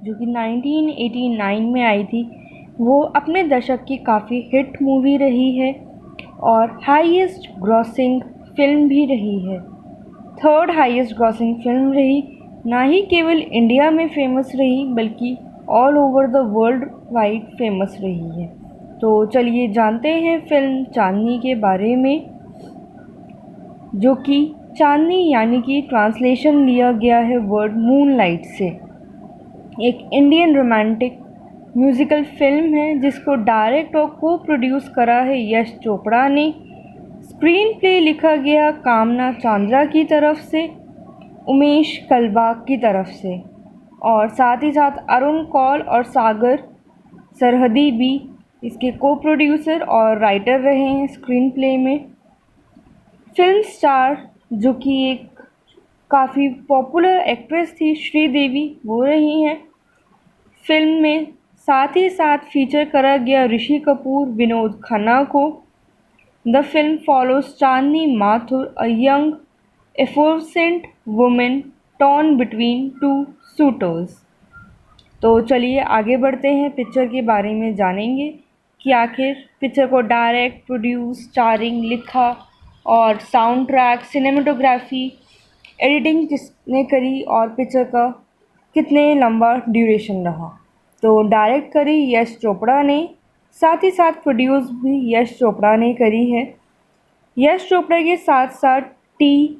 जो कि 1989 में आई थी, वो अपने दशक की काफ़ी हिट मूवी रही है और हाईएस्ट ग्रॉसिंग फिल्म भी रही है। थर्ड हाईएस्ट ग्रॉसिंग फिल्म रही, ना ही केवल इंडिया में फेमस रही बल्कि all over the world wide famous रही है। तो चलिए जानते हैं फिल्म चांदनी के बारे में, जो कि चांदनी यानी कि ट्रांसलेशन लिया गया है वर्ड मूनलाइट से। एक इंडियन रोमांटिक म्यूज़िकल फिल्म है जिसको डायरेक्ट और को प्रोड्यूस करा है यश चोपड़ा ने। स्क्रीन प्ले लिखा गया कामना चांद्रा की तरफ से, उमेश कलबाग की तरफ से, और साथ ही साथ अरुण कौल और सागर सरहदी भी इसके को प्रोड्यूसर और राइटर रहे हैं स्क्रीन प्ले में। फिल्म स्टार जो कि एक काफ़ी पॉपुलर एक्ट्रेस थी श्रीदेवी, वो रही हैं फिल्म में। साथ ही साथ फीचर करा गया ऋषि कपूर, विनोद खन्ना को। The film follows Chandni Mathur, a young effervescent women torn between two suitors. तो चलिए आगे बढ़ते हैं, पिक्चर के बारे में जानेंगे कि आखिर पिक्चर को डायरेक्ट, प्रोड्यूस, स्टारिंग, लिखा और साउंड ट्रैक, सिनेमेटोग्राफी, एडिटिंग किसने करी और पिक्चर का कितने लंबा ड्यूरेशन रहा। तो डायरेक्ट करी यश चोपड़ा ने, साथ ही साथ प्रोड्यूस भी यश चोपड़ा ने करी है। यश चोपड़ा के साथ साथ टी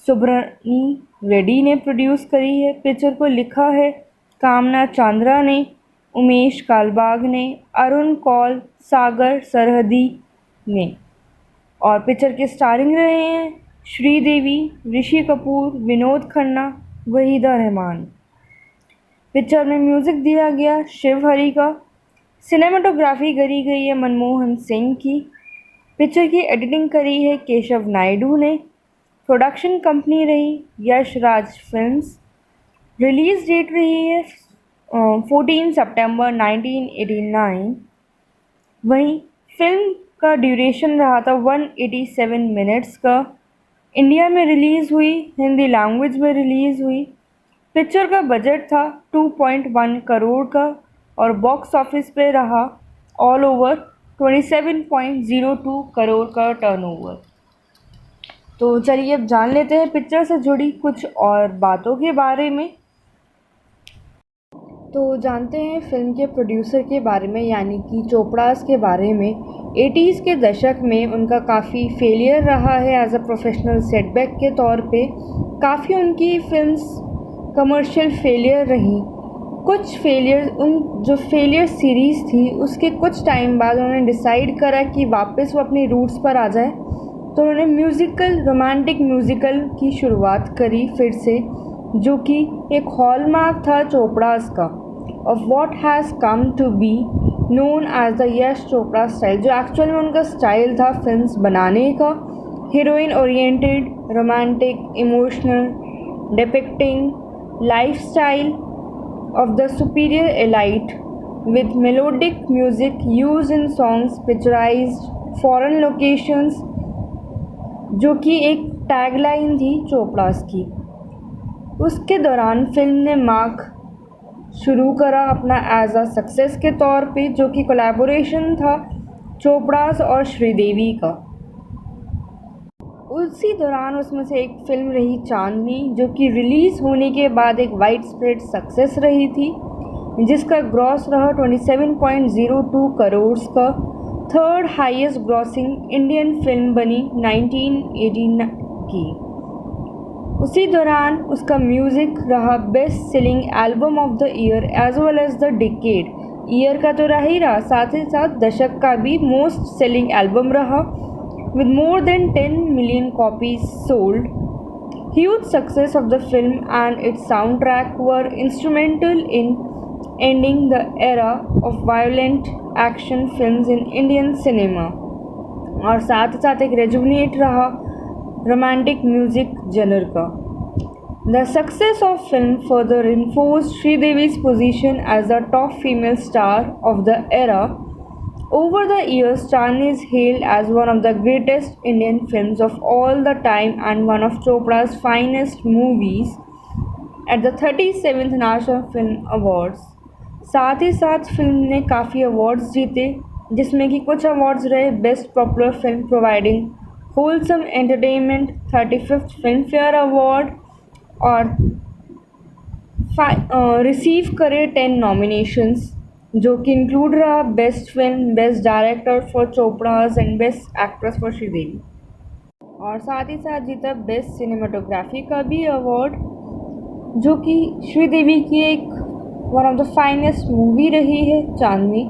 सुब्रनी रेड्डी ने प्रोड्यूस करी है। पिक्चर को लिखा है कामना चांद्रा ने, उमेश कालबाग ने, अरुण कौल, सागर सरहदी ने, और पिक्चर के स्टारिंग रहे हैं श्रीदेवी, ऋषि कपूर, विनोद खन्ना, वहीदा रहमान। पिक्चर में म्यूज़िक दिया गया शिव हरी का। सिनेमाटोग्राफी करी गई है मनमोहन सिंह की। पिक्चर की एडिटिंग करी है केशव नायडू ने। प्रोडक्शन कंपनी रही Yash Raj films. Release date रही है 14 सितंबर 1989। वहीं फिल्म का ड्यूरेशन रहा था 187 मिनट्स का। इंडिया में रिलीज़ हुई, हिंदी लैंग्वेज में रिलीज़ हुई। पिक्चर का बजट था 2.1 करोड़ का और बॉक्स ऑफिस पे रहा ऑल ओवर 27.02 करोड़ का टर्नओवर। तो चलिए अब जान लेते हैं पिक्चर से जुड़ी कुछ और बातों के बारे में। तो जानते हैं फिल्म के प्रोड्यूसर के बारे में, यानी कि चोपड़ास के बारे में। 80s के दशक में उनका काफ़ी फेलियर रहा है एज अ प्रोफेशनल सेटबैक के तौर पे। काफ़ी उनकी फिल्म्स कमर्शियल फेलियर रहीं। कुछ फेलियर, उन जो फेलियर सीरीज़ थी उसके कुछ टाइम बाद उन्होंने डिसाइड करा कि वापस वो अपनी रूट्स पर आ जाए, तो उन्होंने म्यूज़िकल, रोमांटिक म्यूज़िकल की शुरुआत करी फिर से, जो कि एक हॉलमार्क था चोपड़ास का, of what has come to be known as the Yash Chopra style, जो एक्चुअल में उनका स्टाइल था फिल्म्स बनाने का। Heroine oriented, romantic, emotional, depicting lifestyle of the superior elite with melodic music used in songs picturized foreign locations, जो कि एक tagline थी चोपड़ास की। उसके दौरान फिल्म ने मार्क शुरू करा अपना एज अ सक्सेस के तौर पे, जो कि कोलैबोरेशन था चोपड़ास और श्रीदेवी का। उसी दौरान उसमें से एक फिल्म रही चांदनी, जो कि रिलीज़ होने के बाद एक वाइड स्प्रेड सक्सेस रही थी, जिसका ग्रॉस रहा 27.02 करोड़ का। Third highest grossing Indian film बनी 1989 की। उसी दौरान उसका म्यूज़िक रहा best selling album of the year as well as the decade. Year का तो रहा ही रहा, साथ ही साथ दशक का भी मोस्ट सेलिंग एल्बम रहा with more than 10 million copies sold. Huge success of the film and its soundtrack were instrumental in ending the era of violent action films in Indian cinema, और साथ ही साथ एक रेजुविनेट रहा romantic music जनर का। The success of film further reinforced Sridevi's position as the top female star of the era. Over the years, Chandni is hailed as one of the greatest Indian films of all the time and one of Chopra's finest movies. At the 37th national film awards. साथ ही साथ film ने काफ़ी awards जीते, जिसमें कि कुछ awards रहे best popular film providing wholesome entertainment 35th film fair award, और रिसीव करे 10 नॉमिनेशंस, जो कि इंक्लूड रहा best film, best director for Chopra's and best actress for Sridevi. और साथ ही साथ जीता बेस्ट सिनेमाटोग्राफी का भी अवार्ड, जो कि श्रीदेवी की एक one of the finest movie रही है, चांदनी।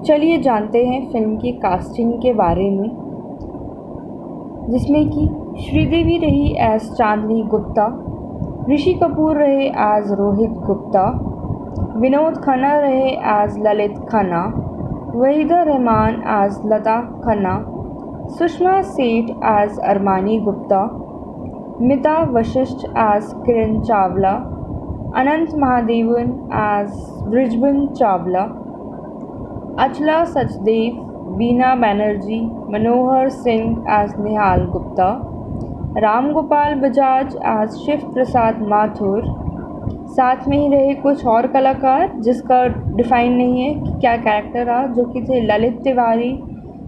चलिए जानते हैं फिल्म की कास्टिंग के बारे में, जिसमें कि श्रीदेवी रही एज चांदनी गुप्ता, ऋषि कपूर रहे एज रोहित गुप्ता, विनोद खन्ना रहे एज ललित खन्ना, वहीदा रहमान एज लता खन्ना, सुषमा सेठ एज अरमानी गुप्ता, मिता वशिष्ठ एज किरण चावला, अनंत महादेवन एज ब्रिजबन चावला, अचला सचदेव, बीना बनर्जी, मनोहर सिंह एज निहाल गुप्ता, राम गोपाल बजाज एज शिव प्रसाद माथुर। साथ में ही रहे कुछ और कलाकार जिसका डिफाइन नहीं है कि क्या कैरेक्टर रहा, जो कि थे ललित तिवारी,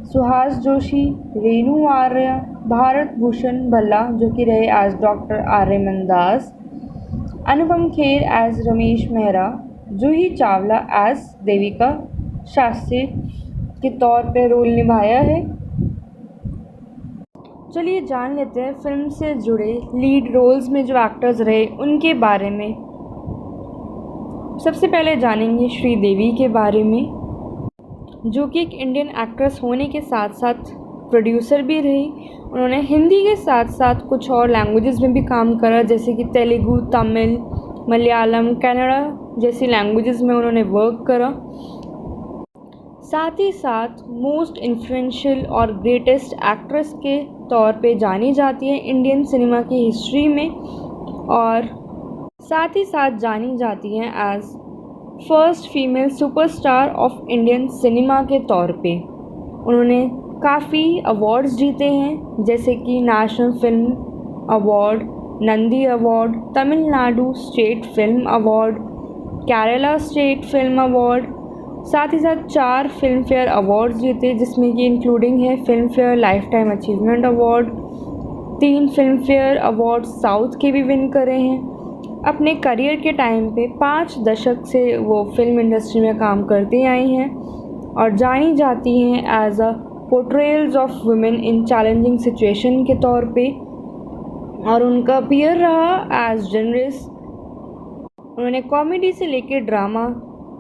सुहास जोशी, रेणु आर्या, भारत भूषण भल्ला, जो कि रहे एज डॉक्टर आर्यमन दास, अनुपम खेर एज रमेश मेहरा, जूही चावला एज देविका शास्त्री के तौर पे रोल निभाया है। चलिए जान लेते हैं फिल्म से जुड़े लीड रोल्स में जो एक्टर्स रहे उनके बारे में। सबसे पहले जानेंगे श्रीदेवी के बारे में, जो कि एक इंडियन एक्ट्रेस होने के साथ साथ प्रोड्यूसर भी रही। उन्होंने हिंदी के साथ साथ कुछ और लैंग्वेजेस में भी काम करा, जैसे कि तेलुगु, तमिल, मलयालम, कन्नड़ा जैसी लैंग्वेजेस में उन्होंने वर्क करा। साथ ही साथ मोस्ट इन्फ्लुएंशियल और ग्रेटेस्ट एक्ट्रेस के तौर पे जानी जाती है इंडियन सिनेमा की हिस्ट्री में, और साथ ही साथ जानी जाती हैं as first female superstar of Indian cinema के तौर पे। उन्होंने काफ़ी अवार्ड्स जीते हैं, जैसे कि national film award, Nandi award, Tamil Nadu state film award, Kerala state film award. साथ ही साथ 4 फिल्म फेयर अवार्ड्स जीते, जिसमें कि इंक्लूडिंग है film fair life time achievement award, 3 film fair award south के भी विन करे हैं। अपने करियर के टाइम पे 5 दशक से वो फिल्म इंडस्ट्री में काम करती आई हैं और जानी जाती हैं as a portrayals of women in challenging situation के तौर पे, और उनका अपीयर रहा एज जर्नलिस्ट। उन्होंने कॉमेडी से लेकर ड्रामा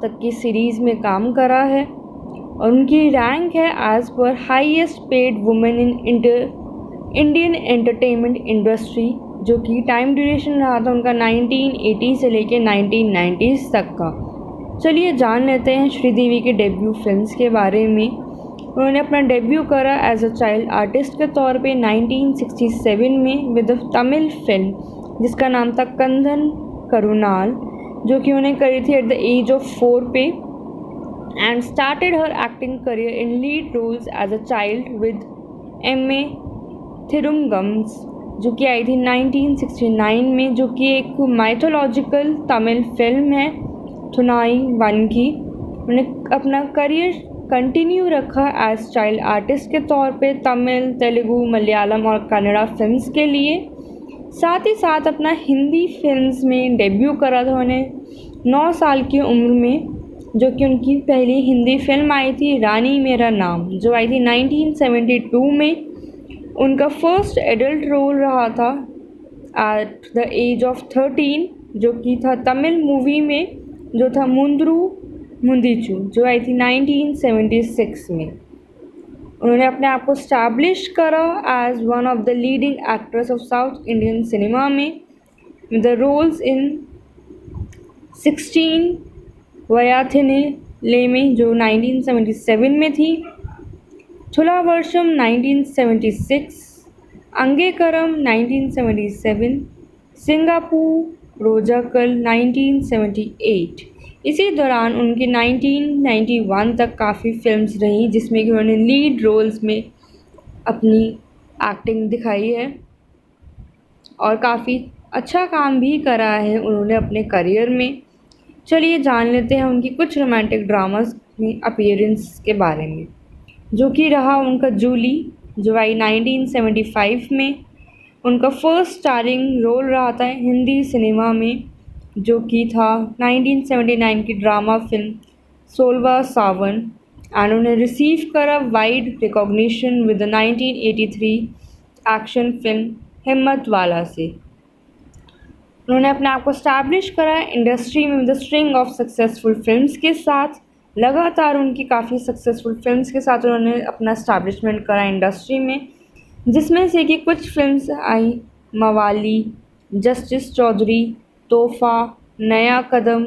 तक की सीरीज़ में काम करा है, और उनकी रैंक है as per highest paid women in Indian entertainment industry, जो कि टाइम ड्यूरेशन रहा था उनका 1980 से लेके 1990s तक का। चलिए जान लेते हैं श्रीदेवी के डेब्यू फिल्म्स के बारे में। उन्होंने अपना डेब्यू करा एज अ चाइल्ड आर्टिस्ट के तौर पे 1967 में विद अ तमिल फिल्म जिसका नाम था कंधन करुणाल, जो कि उन्हें करी थी एट द एज ऑफ 4 पे, and started her acting career in lead roles as a child with M.A. थिरुंगम्स, जो कि आई थी 1969 में, जो कि एक माइथोलॉजिकल तमिल फिल्म है थुनाई वन की। उन्होंने अपना करियर कंटिन्यू रखा एज चाइल्ड आर्टिस्ट के तौर पे तमिल, तेलुगु, मलयालम और कन्नड़ा फिल्म्स के लिए। साथ ही साथ अपना हिंदी फिल्म्स में डेब्यू करा था उन्हें 9 साल की उम्र में, जो कि उनकी पहली हिंदी फिल्म आई थी रानी मेरा नाम, जो आई थी 1972 में। उनका फर्स्ट एडल्ट रोल रहा था एट द एज ऑफ 13, जो कि था तमिल मूवी में, जो था मुंद्रू मुंदीचू, जो आई थी 1976 में। उन्होंने अपने आप को स्टैब्लिश करा as one of the leading actress of South Indian cinema में with the roles in 16 Vayathinile, जो 1977 में थी, थुलावर्षम 1976, अंगेकरम 1977, सिंगापुर रोजाकल 1978। इसी दौरान उनकी 1991 तक काफ़ी फिल्म्स रहीं, जिसमें कि उन्होंने लीड रोल्स में अपनी एक्टिंग दिखाई है और काफ़ी अच्छा काम भी करा है उन्होंने अपने करियर में। चलिए जान लेते हैं उनकी कुछ रोमांटिक ड्रामास में अपीयरेंस के बारे में, जो कि रहा उनका जूली, जो आई 1975 में। उनका फर्स्ट स्टारिंग रोल रहा था हिंदी सिनेमा में, जो कि था 1979 की drama film Solva Sawan. And उन्हें रिसीव करा wide recognition with the 1983 action film हिम्मत वाला से। उन्होंने अपने आप को स्टैब्लिश करा इंडस्ट्री में with string of successful films के साथ। लगातार उनकी काफ़ी सक्सेसफुल फिल्म्स के साथ उन्होंने अपना स्टैब्लिशमेंट करा इंडस्ट्री में, जिसमें से कि कुछ फिल्म्स आई मवाली, जस्टिस चौधरी, तोहफा, नया कदम,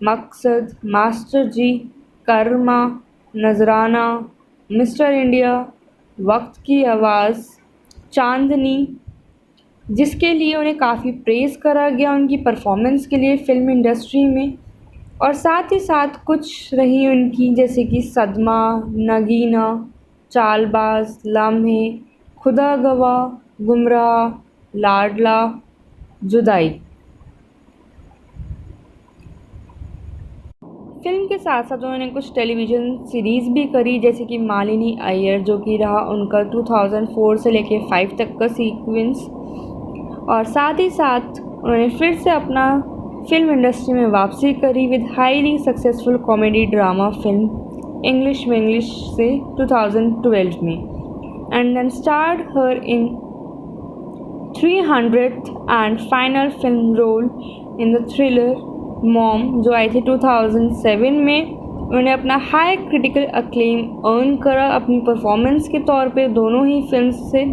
मकसद, मास्टर जी, कर्मा, नजराना, मिस्टर इंडिया, वक्त की आवाज़, चांदनी, जिसके लिए उन्हें काफ़ी प्रेज़ करा गया उनकी परफॉर्मेंस के लिए फ़िल्म इंडस्ट्री में। और साथ ही साथ कुछ रही उनकी जैसे कि सदमा, नगीना, चालबाज, लम्हे, खुदा गवाह, गुमराह, लाडला, जुदाई। फिल्म के साथ साथ उन्होंने कुछ टेलीविज़न सीरीज़ भी करी, जैसे कि मालिनी अय्यर, जो कि रहा उनका 2004 से लेके 5 तक का सीक्वेंस। और साथ ही साथ उन्होंने फिर से अपना फिल्म इंडस्ट्री में वापसी करी with highly successful comedy drama film English Vinglish से 2012 में। And then starred her in 300th and final film role in the thriller Mom, जो आई थी 2007 में। उन्होंने अपना हाई क्रिटिकल अक्लेम अर्न करा अपनी परफॉर्मेंस के तौर पे दोनों ही फिल्म से,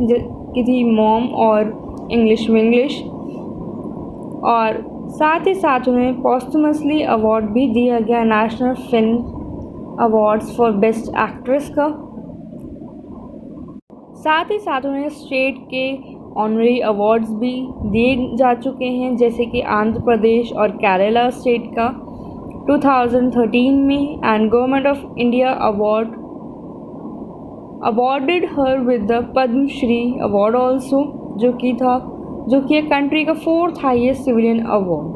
की थी मॉम और इंग्लिश विंग्लिश। और साथ ही साथ उन्हें पॉस्टमसली अवार्ड भी दिया गया national film awards for best actress का। साथ ही साथ उन्हें स्टेट के ऑनरी अवार्ड्स भी दिए जा चुके हैं, जैसे कि आंध्र प्रदेश और केरला स्टेट का 2013 में। And government of India awarded her with the Padma Shri award also, जो कि कंट्री का 4th highest civilian award.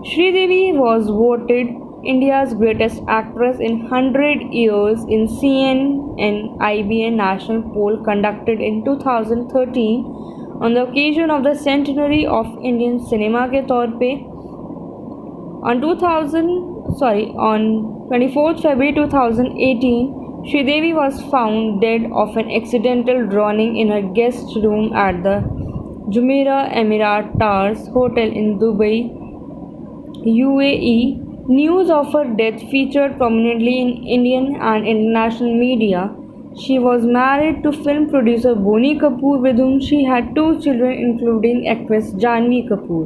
Sridevi was voted India's greatest actress in 100 years in CNN-IBN national poll conducted in 2013 on the occasion of the centenary of Indian cinema के तौर पे। On 24th February 2018, Sridevi was found dead of an accidental drowning in her guest room at the Jumeirah Emirat Towers Hotel in Dubai, UAE. News of her death featured prominently in Indian and international media. She was married to film producer Boney Kapoor, with whom she had 2 children, including actress Janhvi Kapoor.